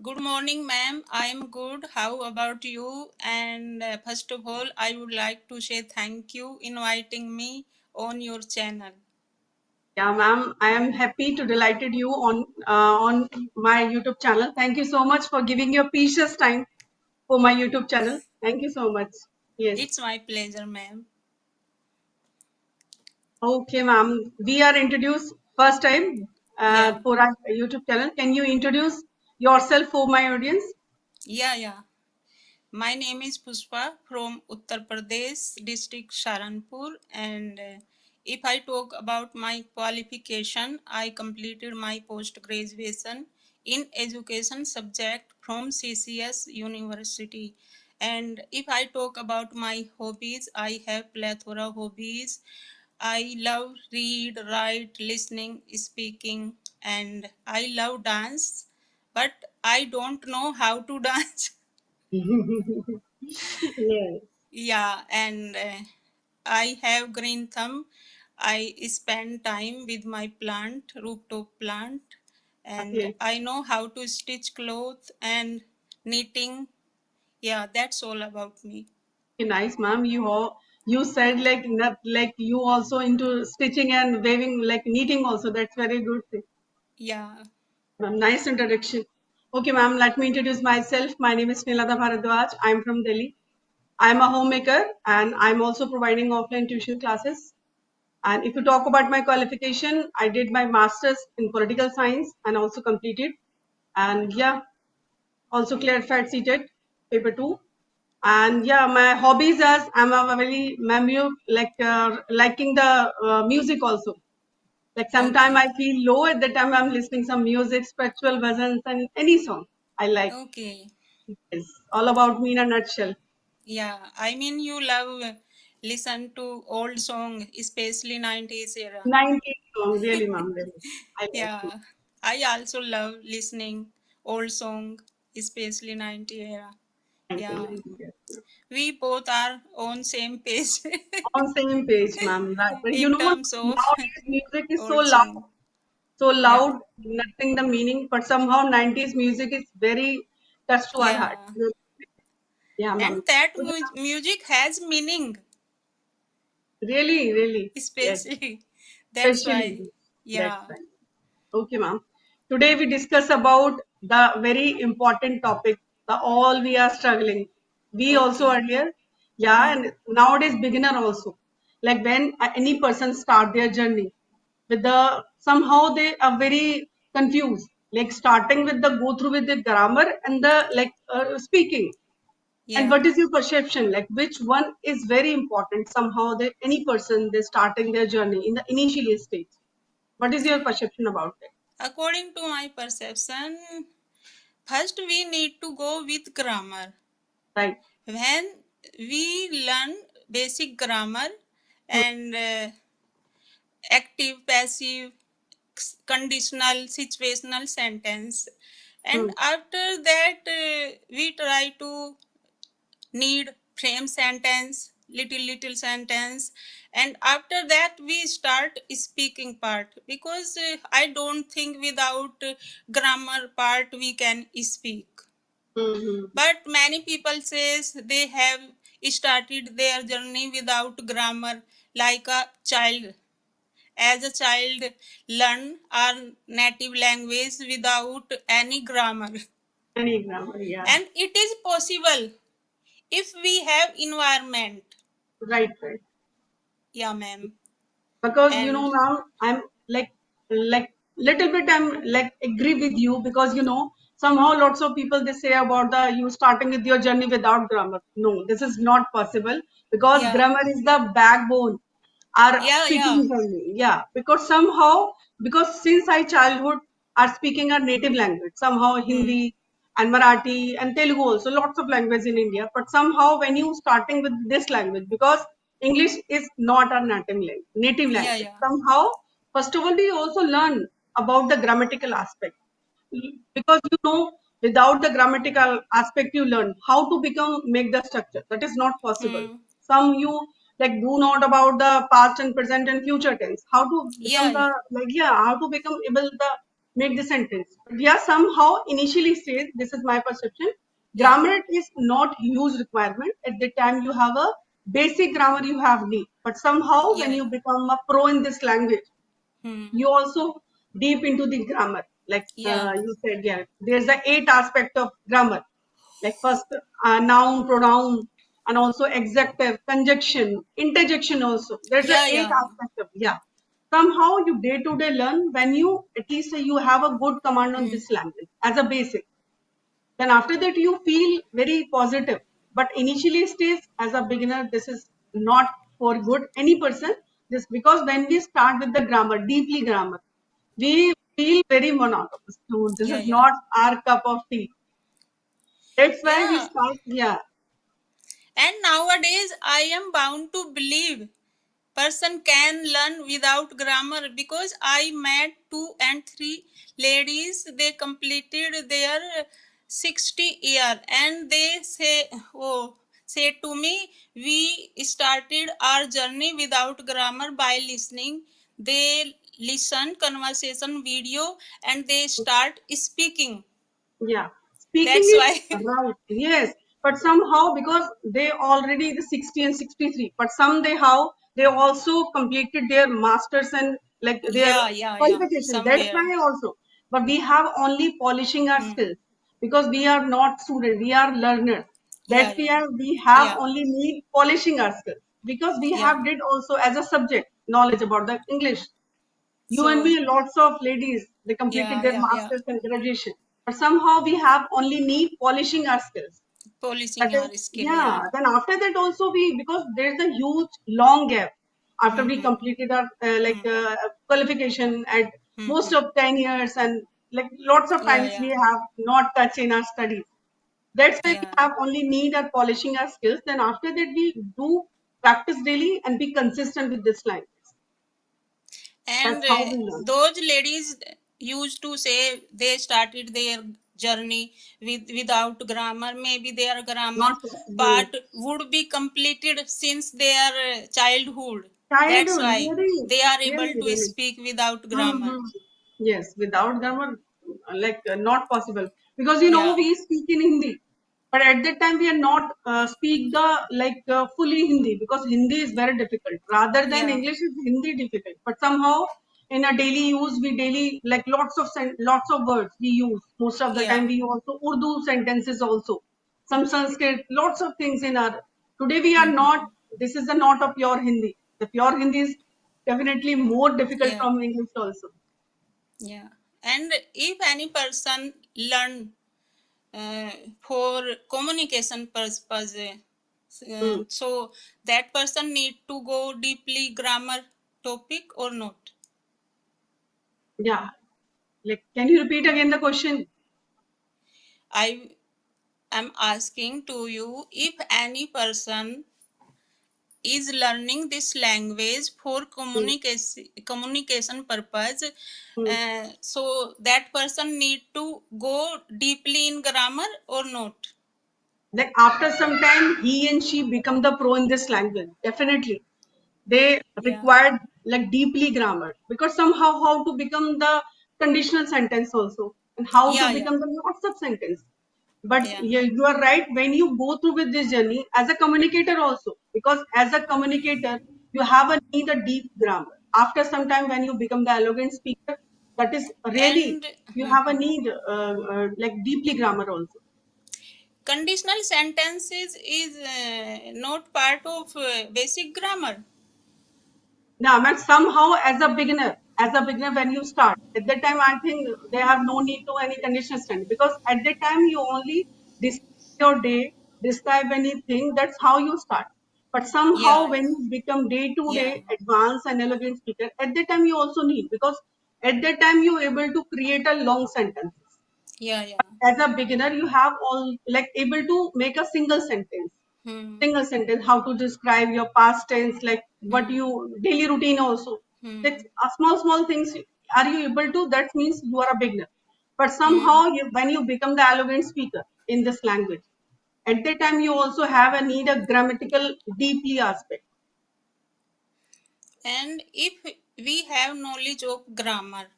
Good morning, ma'am. I am good. How about you? And first of all, I would like to say thank you inviting me on your channel. Yeah, ma'am, I am happy to delighted you on my YouTube channel. Thank you so much for giving your precious time for my YouTube channel. Thank you so much. Yes. It's my pleasure, ma'am. Okay, ma'am. We are introduced first time Yeah, for our YouTube channel. Can you introduce yourself for my audience? yeah. My name is Pushpa from Uttar Pradesh, district Saranpur, and if I talk about my qualification, I completed my post graduation in education subject from CCS University. And if I talk about my hobbies, I have plethora hobbies. I love read, write, listening, speaking, and I love dance, but I don't know how to dance. Yes. Yeah, and I have green thumb. I spend time with my plant, rooftop plant, and Okay. I know how to stitch clothes and knitting. Yeah, that's all about me. Okay, nice, ma'am. You said like not like you also into stitching and weaving like knitting also. That's very good thing. Yeah, Ma'am, nice introduction. Okay, ma'am, let me introduce myself. My name is Nilada Bharadwaj. I'm from Delhi. I'm a homemaker and I'm also providing offline tuition classes. And if you talk about my qualification, I did my master's in political science and also completed. And yeah, also clarified seated paper two. And yeah, my hobbies as I'm a very liking the music also. Like sometime I okay, feel low at the time I'm listening some music, spiritual bhajans and any song I like. okay. It's all about me in a nutshell. Yeah, I mean you love listen to old song, especially 90s era. 90s song, really, ma'am, really. I like it. Yeah, I also love listening old song, especially 90 era. 90, Yeah, 90, yes, ma'am. we both are on same page On same page, ma'am. Right. But you in know, terms of nowadays music is old song. so Yeah, loud, nothing the meaning, but somehow 90s music is very touch to our heart. yeah, Yeah, and ma'am. that music has meaning, Really, really. Yes, especially. That's especially. why. That's Yeah. right. Okay, ma'am. Today we discuss about the very important topic, the all we are struggling. We also Okay. earlier, yeah, Hmm. and nowadays beginner also. Like when any person start their journey with the somehow they are very confused. Like starting with the go through with the grammar and the speaking. And Yeah. what is your perception? Like which one is very important? Somehow they any person they starting their journey in the initial stage. What is your perception about it? According to my perception, first we need to go with grammar. Right. When we learn basic grammar and active, passive, conditional, situational sentence, and Hmm. after that we try to need frame sentence, little sentence, and after that we start speaking part because I don't think without grammar part we can speak. Hmm. But many people says they have started their journey without grammar, like a child. As a child learn our native language without any grammar, Any grammar, yeah. and it is possible if we have environment. Right, right. Yeah, ma'am. Because you And know now I'm like little bit I'm like agree with you because you know somehow lots of people they say about the you starting with your journey without grammar. No, this is not possible because yeah, grammar is the backbone our yeah. speaking journey. Yeah, because somehow because since I childhood are speaking our native language somehow Hmm. Hindi and Marathi and Telugu also lots of language in India. But somehow when you starting with this language because English is not our native Yeah, language. yeah. Somehow, first of all, we also learn about the grammatical aspect because you know without the grammatical aspect you learn how to become make the structure. That is not possible. Hmm. Some you like do not about the past and present and future tense. How to Yeah, become the yeah. like yeah how to become able the make the sentence. But yeah, somehow initially says, this is my perception, Yeah. grammar is not huge requirement. At the time you have a basic grammar you have need. But somehow when Yeah. you Yeah. become a pro in this language, Hmm. you also deep into the grammar. Like Yeah. you said, yeah, there's the 8 aspect of grammar. Like first noun, pronoun, and also adjective, conjunction, interjection also. There's a Yeah. 8 Yeah. aspect of, yeah. Somehow you day to day learn when you at least you have a good command on Hmm. this language as a basic. Then after that you feel very positive. But initially stage as a beginner, this is not for good any person. This because when we start with the grammar, deeply grammar, we feel very monotonous. So this Yeah. is Yeah. not our cup of tea. That's why we Yeah. start. Yeah, And nowadays, I am bound to believe person can learn without grammar because I met 2 and 3 ladies. They completed their 60 year and they say to me, we started our journey without grammar by listening. They listen conversation video and they start speaking. yeah. Speaking That's is why. right. Yes, but somehow because they already the 60 and 63, but some they how they also completed their masters and like their Yeah, qualification. That's somewhere. why also. But we have only polishing our Hmm. skills because we are not student, we are learners. Yeah, That's yeah, why we have yeah, only need polishing our skills because we yeah. have did also as a subject knowledge about the English. You and So, me, lots of ladies, they completed their yeah. masters and graduation. But somehow we have only need polishing our skills. That Polishing is, our skill, yeah. yeah. Then after that also we, because there's a huge long gap after we Hmm, completed our hmm, qualification at most hmm. of 10 years and like lots of Yeah, times we yeah, have not touched in our studies. That's why we yeah. have only need our polishing our skills. Then after that we do practice daily and be consistent with this language. And That's how we learn. those ladies used to say they started their journey without grammar. Maybe their grammar Not possible. part would be completed since their childhood. That's Childhood, why really, they are able really, to really. speak without grammar. Mm-hmm. Yes, without grammar, like not possible. Because you know Yeah, we speak in Hindi, but at that time we are not speak the like fully Hindi because Hindi is very difficult. Rather than yeah, English is Hindi difficult, but somehow in a daily use we daily like lots of words we use. Most of the yeah. time we also Urdu sentences also. Some Sanskrit, lots of things in our. Today we are not. Hmm. This is the not a pure Hindi. The pure Hindi is definitely more difficult Yeah, from English also. yeah. And if any person learn uh, for communication purpose, Hmm. so that person need to go deeply grammar topic or not. Yeah. Like, can you repeat again the question? I am asking to you if any person is learning this language for Hmm. communication purpose, Hmm. so that person need to go deeply in grammar or not. Like after some time, he and she become the pro in this language. Definitely, they Yeah, required like deeply grammar because somehow how to become the conditional sentence also and how to yeah, become the lots of sentence. But yeah, yeah, you are right when you go through with this journey as a communicator also because as a communicator you have a need a deep grammar. After some time when you become the eloquent speaker, that is really and you have a need like deeply grammar also. conditional sentences is not part of basic grammar. Now, but somehow as a beginner when you start, at that time I think they have no need to any conditional standard because at that time you only describe your day, describe anything. That's how you start. But somehow Yeah, when yeah, you become day to yeah, day advanced and elegant speaker, at that time you also need because at that time you're able to create a long sentences. yeah, yeah. As a beginner, you have all like able to make a Hmm, single sentence how to describe your past tense like what hmm, you daily routine also like hmm, small things are you able to that means you are a beginner but hmm. somehow when you become the eloquent speaker in this language at that time you also have a need a grammatical deeply aspect. And if we have knowledge of grammar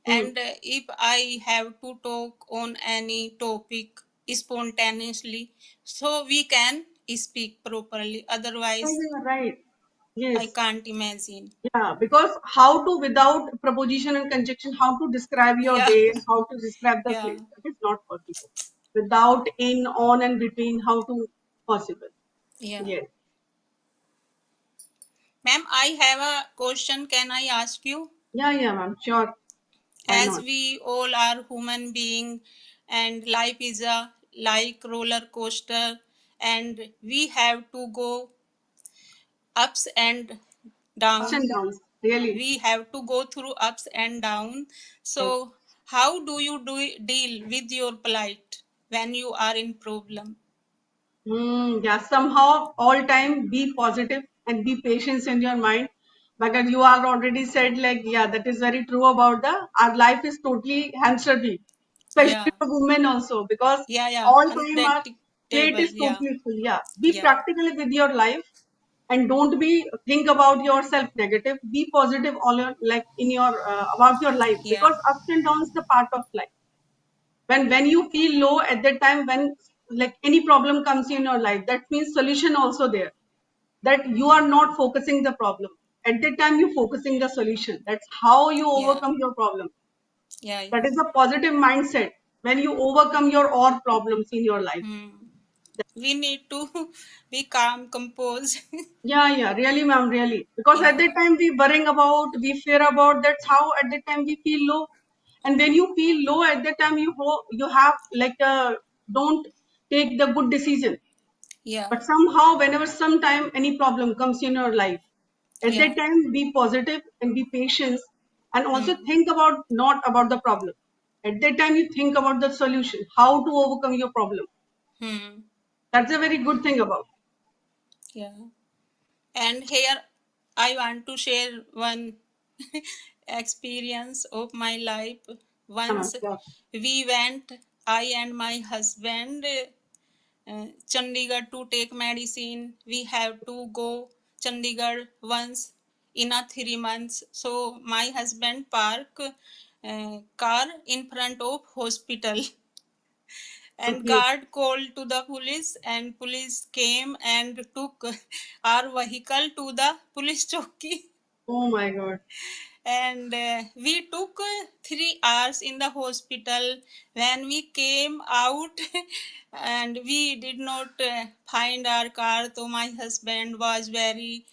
Hmm. And if I have to talk on any topic spontaneously, so we can speak properly. Yeah, Otherwise, yeah, right. I Yes. can't imagine. Yeah, because how to, without preposition and conjunction, how to describe your Yeah, days, how to describe the yeah, place, that is not possible. Without in, on, and between, how to possible? yeah. Yes. Ma'am, I have a question. Can I ask you? Yeah, yeah, ma'am. Sure. Why As not? we all are human being, and life is a like roller coaster, and we have to go ups and Ups down. and downs. Really. We have to go through ups and down. Yes. So how do you deal with your plight when you are in problem? Yeah, somehow all time be positive and be patient in your mind. Because you are already said like, yeah, that is very true about the our life is totally hamster wheel, Yeah, especially for women also because yeah, yeah, all time our plate unpredictable. is Yeah, totally full. Yeah, be yeah, practical with your life and don't be think about yourself negative. Be positive all your like in your about your life yeah, because ups and downs the part of life when you feel low at that time when like any problem comes in your life that means solution also there that you are not focusing the problem at that time you focusing the solution that's how you yeah, overcome your problem yeah, that yeah. is a positive mindset when you overcome your all problems in your life. Hmm. We need to be calm, composed. Yeah, really, ma'am, really. Because at Yeah, that time we worrying about, we fear about. That's how at that time we feel low. And when you feel low at that time, you have like don't take the good decision. yeah, But somehow, whenever sometime any problem comes in your life, at yeah. that time be positive and be patient, and also Hmm. think about not about the problem. At that time, you think about the solution, how to overcome your problem. Hmm. That's a very good thing about. Yeah. And here I want to share one experience of my life. Yeah, ma'am, Once yeah. we went, I and my husband, Chandigarh to take medicine. We have to go Chandigarh once in a 3 months. So my husband park car in front of hospital and Okay. guard called to the police, and police came and took our vehicle to the police chowki. Oh my God. And we took 3 hours in the hospital. When we came out and we did not find our car, so my husband was very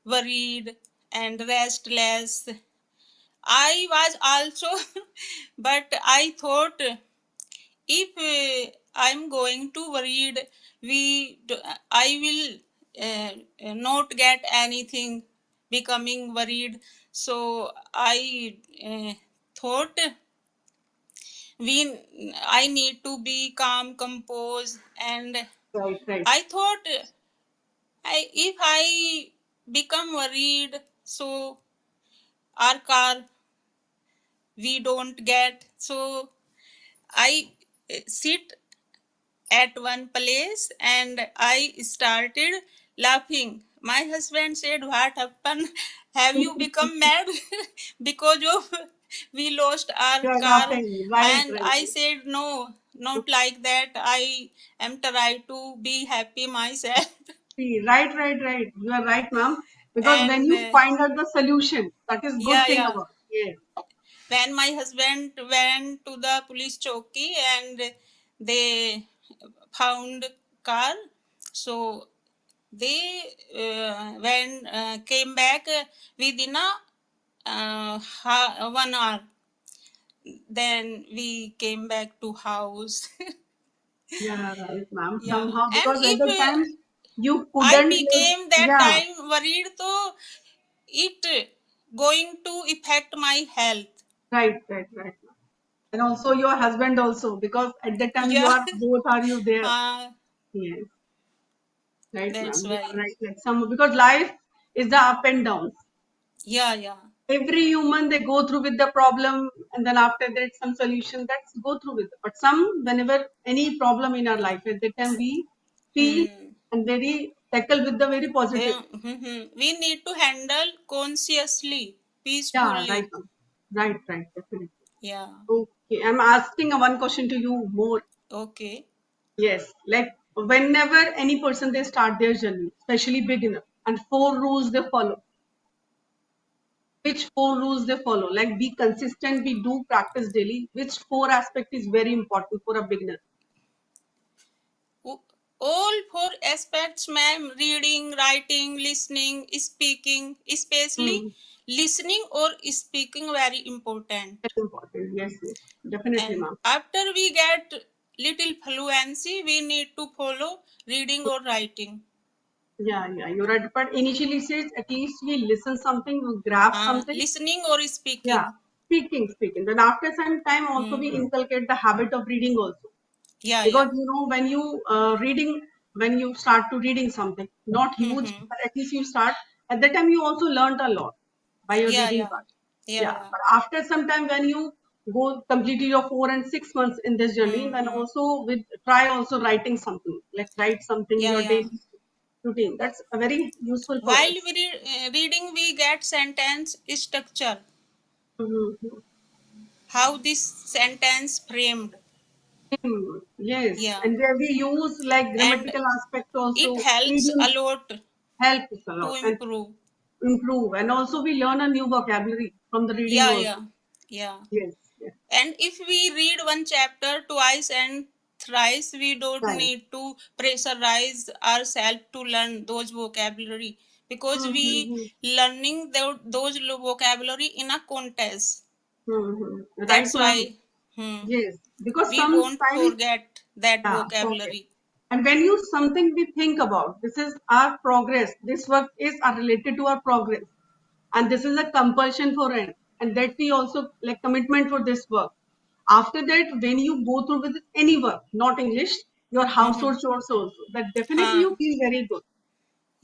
worried and restless. I was also but I thought, if I'm going to worried, I will not get anything becoming worried. So I thought, we I need to be calm, composed, and Right, right. I thought, if I become worried, so our car we don't get. So I sit at one place and I started laughing. My husband said, "What happened? Have you become mad because of we lost our You are car?" laughing. Right, And right. I said, "No, not like that. I am trying to be happy myself." Right. You are right, ma'am. Because when And you find out the solution, that is good yeah, thing yeah. about. Yes. When my husband went to the police chowki and they found car, so they when came back within a 1 hour. Then we came back to house. Yeah, right, ma'am. Yeah, Somehow, and because at if the time you I couldn't like, became that yeah, time worried, so it going to affect my health. right. And also your husband also, because at that time you Yeah. are both are you there. uh, Yes, right, ma'am. that's You are why. right. Like some because life is the up and downs. Yeah, yeah. Every human they go through with the problem and then after that some solution that's go through with it. But some whenever any problem in our life at that time we feel Hmm. and very tackle with the very positive. We need to handle consciously, Yeah, right, peacefully. ma'am. Right, definitely. Yeah. Okay, I'm asking a one question to you more. Okay. Yes, like whenever any person they start their journey, especially beginner, and four rules they follow. Which four rules they follow? Like be consistent, we do practice daily. Which four aspect is very important for a beginner? O- All four aspects, ma'am: reading, writing, listening, speaking, especially Hmm. listening or speaking, very important. Very important. Yes, yes, definitely, And ma'am. after we get little fluency, we need to follow reading or writing. Yeah, yeah, you're right. But initially, says at least we listen something, we grab something. Listening or Yeah, speaking. speaking. Then after some time, also we Hmm. inculcate the habit of reading also. Yeah, Because yeah. you know when you reading, when you start to reading something, not huge, Mm-hmm. but at least you start. At that time, you also learned a lot by your Yeah, reading yeah. part. Yeah, Yeah, yeah. but after some time, when you go completely your 4 and 6 months in this journey, then Mm-hmm. also with try also writing something, like write something Yeah, your yeah. daily routine. That's very useful for While us. reading, we get sentence structure. Mhm. How this sentence framed. Yes, Yeah. and where we use like And grammatical aspect it also, helps a idioms lot help us a to lot and improve. improve. And also we learn a new vocabulary from the reading Yeah, also. yeah. Yeah. Yes, yes, And if we read one chapter twice and thrice, we don't right. need to pressurize ourselves to learn those vocabulary, because we Mm-hmm. learning those vocabulary in a contest. Mm-hmm. Right, That's ma'am. why Yes, because we won't sometimes, forget that yeah, forget. vocabulary. And when you something we think about, this is our progress. This work is related to our progress, and this is a compulsion for it, and that we also like commitment for this work. After that, when you go through with any work, not English, your Mm-hmm. household chores also, that definitely Huh. you feel very good.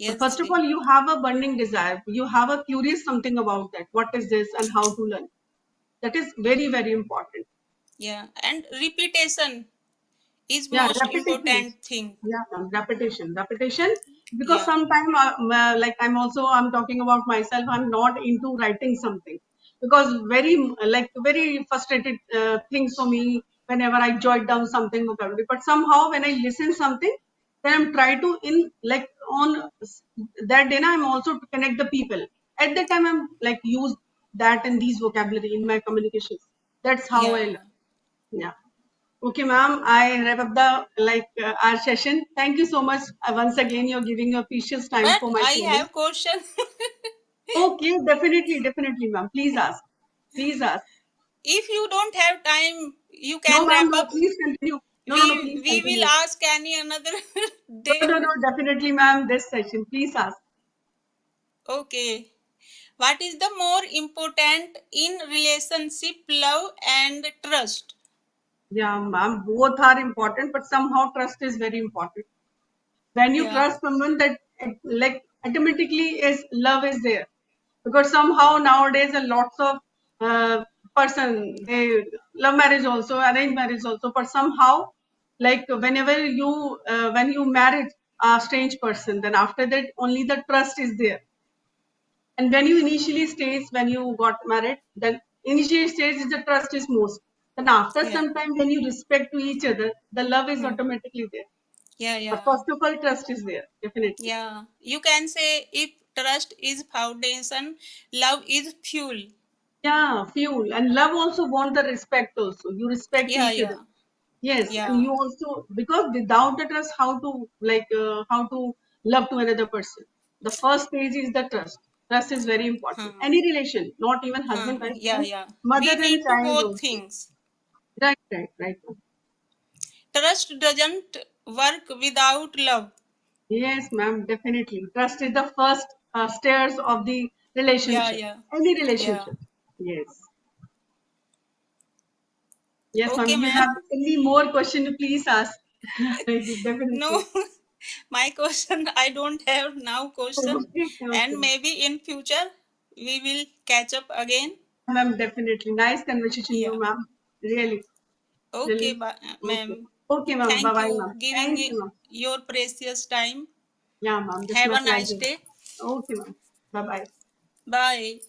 But Yes, first of ji. all, you have a burning desire. You have a curious something about that. What is this and how to learn? That is very, very important. Yeah. And repetition is Yeah, most repetition. important thing. Yeah, ma'am, repetition. Because Yeah. sometimes, like I'm talking about myself. I'm not into writing something because very like very frustrated things for me whenever I jot down something vocabulary. But somehow when I listen something, then I'm try to in like on that day I'm also to connect the people. At that time, I'm like use that and these vocabulary in my communications. That's how I Yeah. learn. Yeah. Okay, ma'am, I wrap up the our session. Thank you so much once again. You're giving your precious time But for my I sharing. have question. Okay, definitely, ma'am. Please ask. Please ask. If you don't have time, you No, can ma'am. wrap No, up. please continue. No. Please We will continue. ask any another day. No. Definitely, ma'am. This session. Please ask. Okay. What is the more important in relationship, love and trust? Yeah, ma'am. Both are important, but somehow trust is very important. When you Yeah. trust someone, that like automatically is love is there, because somehow nowadays a lots of person they love marriage also, arranged marriage also, but somehow like whenever you when you marry a strange person, then after that only the trust is there. And when you initially stage when you got married, then initially stage is the trust is most. Then after Yeah. some time when you respect to each other, the love is Hmm. automatically there. Yeah, But yeah. first of all, trust is there, definitely. Yeah. You can say if trust is foundation, love is fuel. Yeah, fuel. And love also want the respect also. You respect Yeah, each other. yeah. Yes, and Yeah. you also because without the trust, how to love to another person. The first stage is the trust. Trust is very important. Huh. Any relation, not even Huh. husband, wife, Yeah, even yeah. mother We and need to child both also. things. Right. Trust doesn't work without love. Yes, ma'am, definitely. Trust is the first stairs of the Yeah, relationship. yeah. Any Yeah. relationship. Yes. Yes, ma'am. Okay, You ma'am. have any more question? Please ask. No, Definitely. my question, I don't have now question. And Okay. maybe in future we will catch up again. Ma'am, definitely. Nice conversation, you, Yeah. ma'am. Really, Okay, really. Okay. ma'am. Okay, ma'am. Bye Thank bye, you ma'am. giving Thank you, ma'am. your precious time. Yeah, ma'am. This is Have my a nice pleasure. day. Okay, ma'am. Bye bye. Bye.